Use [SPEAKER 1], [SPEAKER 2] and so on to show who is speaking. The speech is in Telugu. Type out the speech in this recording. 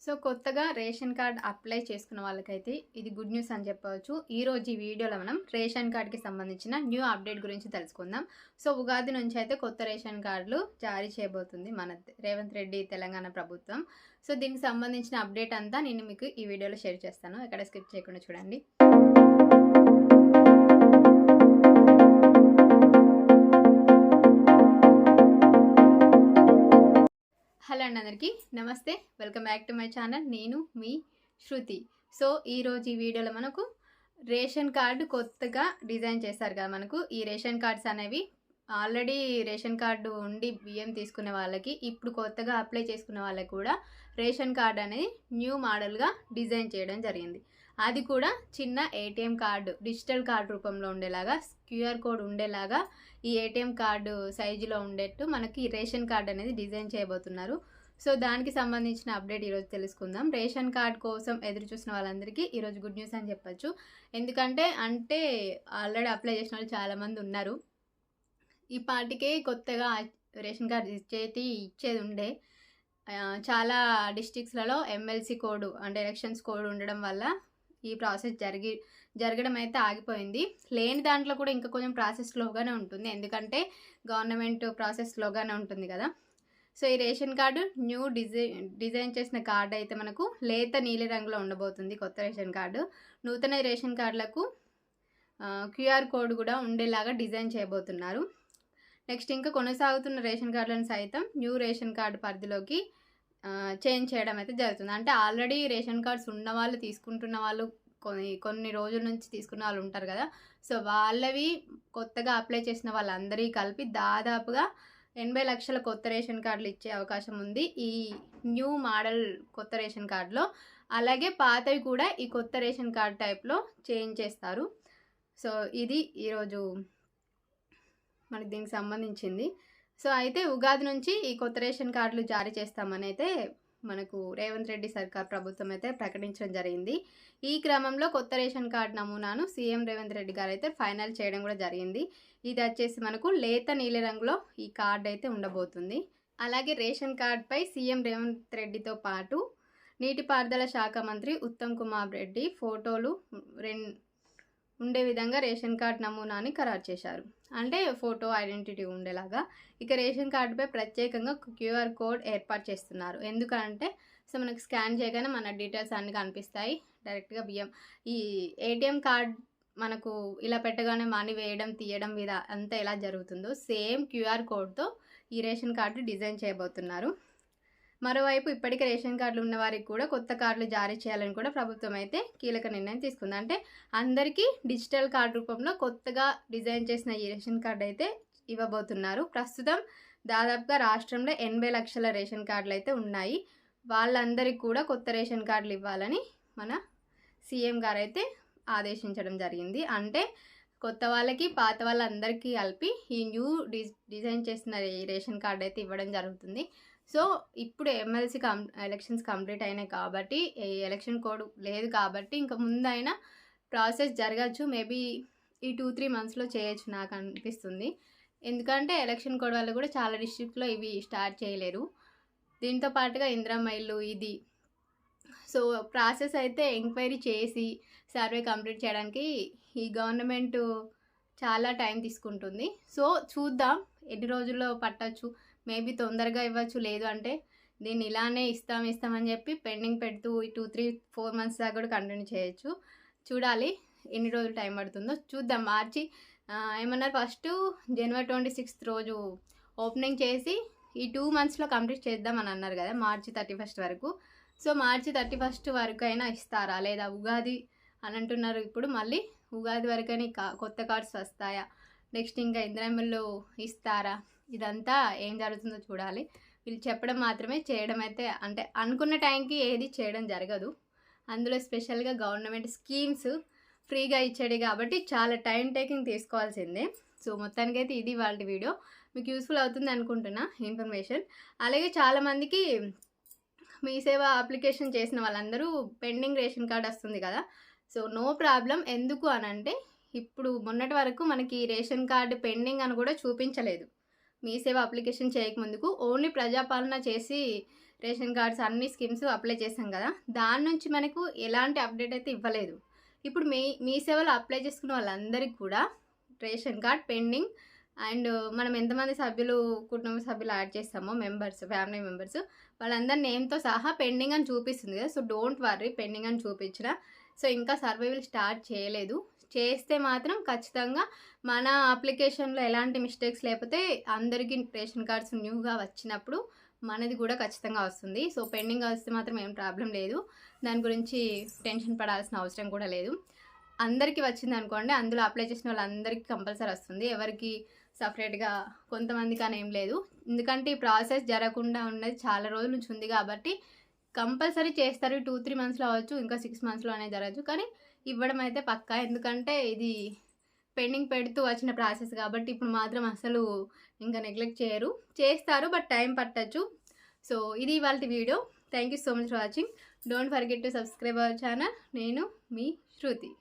[SPEAKER 1] సో కొత్తగా రేషన్ కార్డ్ అప్లై చేసుకున్న వాళ్ళకైతే ఇది గుడ్ న్యూస్ అని చెప్పవచ్చు. ఈరోజు ఈ వీడియోలో మనం రేషన్ కార్డ్కి సంబంధించిన న్యూ అప్డేట్ గురించి తెలుసుకుందాం. సో ఉగాది నుంచి అయితే కొత్త రేషన్ కార్డులు జారీ చేయబోతుంది మన రేవంత్ రెడ్డి తెలంగాణ ప్రభుత్వం. సో దీనికి సంబంధించిన అప్డేట్ అంతా నేను మీకు ఈ వీడియోలో షేర్ చేస్తాను. ఎక్కడ స్కిప్ చేయకుండా చూడండి. హలో అండి, అందరికీ నమస్తే. Welcome back to my channel. నేను మీ శృతి. సో ఈరోజు ఈ వీడియోలో మనకు రేషన్ కార్డు కొత్తగా డిజైన్ చేశారు కదా. మనకు ఈ రేషన్ కార్డ్స్ అనేవి ఆల్రెడీ రేషన్ కార్డు ఉండి బియ్యం తీసుకునే వాళ్ళకి, ఇప్పుడు కొత్తగా అప్లై చేసుకునే వాళ్ళకి కూడా రేషన్ కార్డు అనేది న్యూ మోడల్గా డిజైన్ చేయడం జరిగింది. అది కూడా చిన్న ఏటీఎం కార్డు, డిజిటల్ కార్డు రూపంలో ఉండేలాగా, క్యూఆర్ కోడ్ ఉండేలాగా ఈ ఏటీఎం కార్డు సైజులో ఉండేట్టు మనకి రేషన్ కార్డు అనేది డిజైన్ చేయబోతున్నారు. సో దానికి సంబంధించిన అప్డేట్ ఈరోజు తెలుసుకుందాం. రేషన్ కార్డ్ కోసం ఎదురు చూసిన వాళ్ళందరికీ ఈరోజు గుడ్ న్యూస్ అని చెప్పచ్చు. ఎందుకంటే ఆల్రెడీ అప్లై చేసిన వాళ్ళు చాలామంది ఉన్నారు. ఈ పార్టీకే కొత్తగా రేషన్ కార్డు ఇచ్చేది ఉండే. చాలా డిస్ట్రిక్ట్స్లలో ఎమ్మెల్సీ కోడ్ అంటే ఎలక్షన్స్ కోడ్ ఉండడం వల్ల ఈ ప్రాసెస్ జరగడం అయితే ఆగిపోయింది. లేని దాంట్లో కూడా ఇంకా కొంచెం ప్రాసెస్ స్లోగానే ఉంటుంది, ఎందుకంటే గవర్నమెంట్ ప్రాసెస్ స్లోగానే ఉంటుంది కదా. సో ఈ రేషన్ కార్డు న్యూ డిజైన్ చేసిన కార్డు అయితే మనకు లేత నీలి రంగులో ఉండబోతుంది. కొత్త రేషన్ కార్డు నూతన రేషన్ కార్డులకు క్యూఆర్ కోడ్ కూడా ఉండేలాగా డిజైన్ చేయబోతున్నారు. నెక్స్ట్ ఇంకా కొనసాగుతున్న రేషన్ కార్డులను సైతం న్యూ రేషన్ కార్డు పరిధిలోకి చేంజ్ చేయడం అయితే జరుగుతుంది. అంటే ఆల్రెడీ రేషన్ కార్డ్స్ ఉన్న వాళ్ళు, తీసుకుంటున్న వాళ్ళు, కొన్ని రోజుల నుంచి తీసుకున్న వాళ్ళు ఉంటారు కదా. సో వాళ్ళవి కొత్తగా అప్లై చేసిన వాళ్ళందరికీ కలిపి దాదాపుగా 80 లక్షల కొత్త రేషన్ కార్డులు ఇచ్చే అవకాశం ఉంది ఈ న్యూ మోడల్ కొత్త రేషన్ కార్డులో. అలాగే పాతవి కూడా ఈ కొత్త రేషన్ కార్డు టైప్లో చేంజ్ చేస్తారు. సో ఇది ఈరోజు మనకి దీనికి సంబంధించింది. సో అయితే ఉగాది నుంచి ఈ కొత్త రేషన్ కార్డులు జారీ చేస్తామని అయితే మనకు రేవంత్ రెడ్డి సర్కార్ ప్రభుత్వం అయితే ప్రకటించడం జరిగింది. ఈ క్రమంలో కొత్త రేషన్ కార్డు నమూనాను సీఎం రేవంత్ రెడ్డి గారు అయితే ఫైనల్ చేయడం కూడా జరిగింది. ఇది వచ్చేసి మనకు లేత నీలి రంగులో ఈ కార్డు అయితే ఉండబోతుంది. అలాగే రేషన్ కార్డుపై సీఎం రేవంత్ రెడ్డితో పాటు నీటిపారుదల శాఖ మంత్రి ఉత్తమ్ కుమార్ రెడ్డి ఫోటోలు ఉండే విధంగా రేషన్ కార్డు నమూనాని ఖరారు చేశారు. అంటే ఫోటో ఐడెంటిటీ ఉండేలాగా. ఇక రేషన్ కార్డుపై ప్రత్యేకంగా క్యూఆర్ కోడ్ ఏర్పాటు చేస్తున్నారు. ఎందుకంటే సో మనకు స్కాన్ చేయగానే మన డీటెయిల్స్ అన్నీ కనిపిస్తాయి డైరెక్ట్గా. బియ్యం ఈ ఏటీఎం కార్డ్ మనకు ఇలా పెట్టగానే మనీ వేయడం తీయడం మీద అంతా ఎలా జరుగుతుందో సేమ్ క్యూఆర్ కోడ్తో ఈ రేషన్ కార్డు డిజైన్ చేయబోతున్నారు. మరోవైపు ఇప్పటికే రేషన్ కార్డులు ఉన్న వారికి కూడా కొత్త కార్డులు జారీ చేయాలని కూడా ప్రభుత్వం అయితే కీలక నిర్ణయం తీసుకుంది. అంటే అందరికీ డిజిటల్ కార్డు రూపంలో కొత్తగా డిజైన్ చేసిన ఈ రేషన్ కార్డు అయితే ఇవ్వబోతున్నారు. ప్రస్తుతం దాదాపుగా రాష్ట్రంలో 80 లక్షల రేషన్ కార్డులు అయితే ఉన్నాయి. వాళ్ళందరికీ కూడా కొత్త రేషన్ కార్డులు ఇవ్వాలని మన సీఎం గారు అయితే ఆదేశించడం జరిగింది. అంటే కొత్త వాళ్ళకి పాత వాళ్ళందరికీ కలిపి ఈ న్యూ డిజైన్ చేసిన రేషన్ కార్డు అయితే ఇవ్వడం జరుగుతుంది. సో ఇప్పుడు ఎమ్మెల్సీ ఎలక్షన్స్ కంప్లీట్ అయినాయి కాబట్టి ఎలక్షన్ కోడ్ లేదు కాబట్టి ఇంకా ముందైనా ప్రాసెస్ జరగచ్చు. మేబీ ఈ 2-3 మంత్స్లో చేయొచ్చు నాకు అనిపిస్తుంది. ఎందుకంటే ఎలక్షన్ కోడ్ వల్ల కూడా చాలా డిస్ట్రిక్ట్లో ఇవి స్టార్ట్ చేయలేరు. దీంతో పాటుగా ఇందిరమ్మ ఇల్లు ఇది. సో ప్రాసెస్ అయితే ఎంక్వైరీ చేసి సర్వే కంప్లీట్ చేయడానికి ఈ గవర్నమెంట్ చాలా టైం తీసుకుంటుంది. సో చూద్దాం ఎన్ని రోజుల్లో పట్టచ్చు. మేబీ తొందరగా ఇవ్వచ్చు, లేదు అంటే దీన్ని ఇలానే ఇస్తామని చెప్పి పెండింగ్ పెడుతూ 2-3-4 మంత్స్ దాకా కూడా కంటిన్యూ చేయొచ్చు. చూడాలి ఎన్ని రోజులు టైం పడుతుందో చూద్దాం. మార్చి ఏమన్నారు, ఫస్ట్ జనవరి 26 రోజు ఓపెనింగ్ చేసి ఈ 2 మంత్స్లో కంప్లీట్ చేద్దామని అన్నారు కదా, మార్చి 31 వరకు. సో మార్చి 31 వరకు అయినా ఇస్తారా లేదా, ఉగాది అని అంటున్నారు. ఇప్పుడు మళ్ళీ ఉగాది వరకైనా కొత్త కార్డ్స్ వస్తాయా, నెక్స్ట్ ఇంకా ఇందిరమ్మలు ఇస్తారా, ఇదంతా ఏం జరుగుతుందో చూడాలి. వీళ్ళు చెప్పడం మాత్రమే, చేయడం అయితే అంటే అనుకున్న టైంకి ఏది చేయడం జరగదు. అందులో స్పెషల్గా గవర్నమెంట్ స్కీమ్స్ ఫ్రీగా ఇచ్చాడు కాబట్టి చాలా టైం టేకింగ్ తీసుకోవాల్సిందే. సో మొత్తానికైతే ఇది వాళ్ళ వీడియో. మీకు యూస్ఫుల్ అవుతుంది అనుకుంటున్నా ఇన్ఫర్మేషన్. అలాగే చాలామందికి మీ సేవ అప్లికేషన్ చేసిన వాళ్ళందరూ పెండింగ్ రేషన్ కార్డ్ వస్తుంది కదా. So no problem. ఎందుకు అనంటే ఇప్పుడు మొన్నటి వరకు మనకి రేషన్ కార్డు పెండింగ్ అని కూడా చూపించలేదు. మీ సేవ అప్లికేషన్ చేయకముందుకు ఓన్లీ ప్రజాపాలన చేసి రేషన్ కార్డ్స్ అన్ని స్కీమ్స్ అప్లై చేసాం కదా, దాని నుంచి మనకు ఎలాంటి అప్డేట్ అయితే ఇవ్వలేదు. ఇప్పుడు మీ సేవలో అప్లై చేసుకున్న వాళ్ళందరికీ కూడా రేషన్ కార్డ్ పెండింగ్ అండ్ మనం ఎంతమంది సభ్యులు కుటుంబ సభ్యులు యాడ్ చేస్తామో ఫ్యామిలీ మెంబర్స్ వాళ్ళందరి నేమ్తో సహా పెండింగ్ అని చూపిస్తుంది కదా. సో డోంట్ వర్రీ, పెండింగ్ అని చూపించిన. సో ఇంకా సర్వైవల్ స్టార్ట్ చేయలేదు. చేస్తే మాత్రం ఖచ్చితంగా మన అప్లికేషన్లో ఎలాంటి మిస్టేక్స్ లేకపోతే అందరికీ రేషన్ కార్డ్స్ న్యూగా వచ్చినప్పుడు మనది కూడా ఖచ్చితంగా వస్తుంది. సో పెండింగ్ వస్తే మాత్రం ఏం ప్రాబ్లం లేదు, దాని గురించి టెన్షన్ పడాల్సిన అవసరం కూడా లేదు. అందరికీ వచ్చింది అనుకోండి, అందులో అప్లై చేసిన వాళ్ళందరికీ కంపల్సరీ వస్తుంది, ఎవరికి సపరేట్గా కొంతమంది కానీ ఏం లేదు. ఎందుకంటే ఈ ప్రాసెస్ జరగకుండా ఉన్నది చాలా రోజుల నుంచి ఉంది కాబట్టి కంపల్సరీ చేస్తారు. 2-3 మంత్స్లో అవ్వచ్చు, ఇంకా 6 మంత్స్లో అనేది జరగచ్చు, కానీ ఇవ్వడం అయితే పక్కా. ఎందుకంటే ఇది పెండింగ్ పెడుతూ వచ్చిన ప్రాసెస్ కాబట్టి ఇప్పుడు మాత్రం అసలు ఇంకా నెగ్లెక్ట్ చేయరు, చేస్తారు, బట్ టైం పట్టచ్చు. సో ఇది ఇవాళ video. Thank you so much for watching. Don't forget to subscribe our channel. నేను మీ శృతి.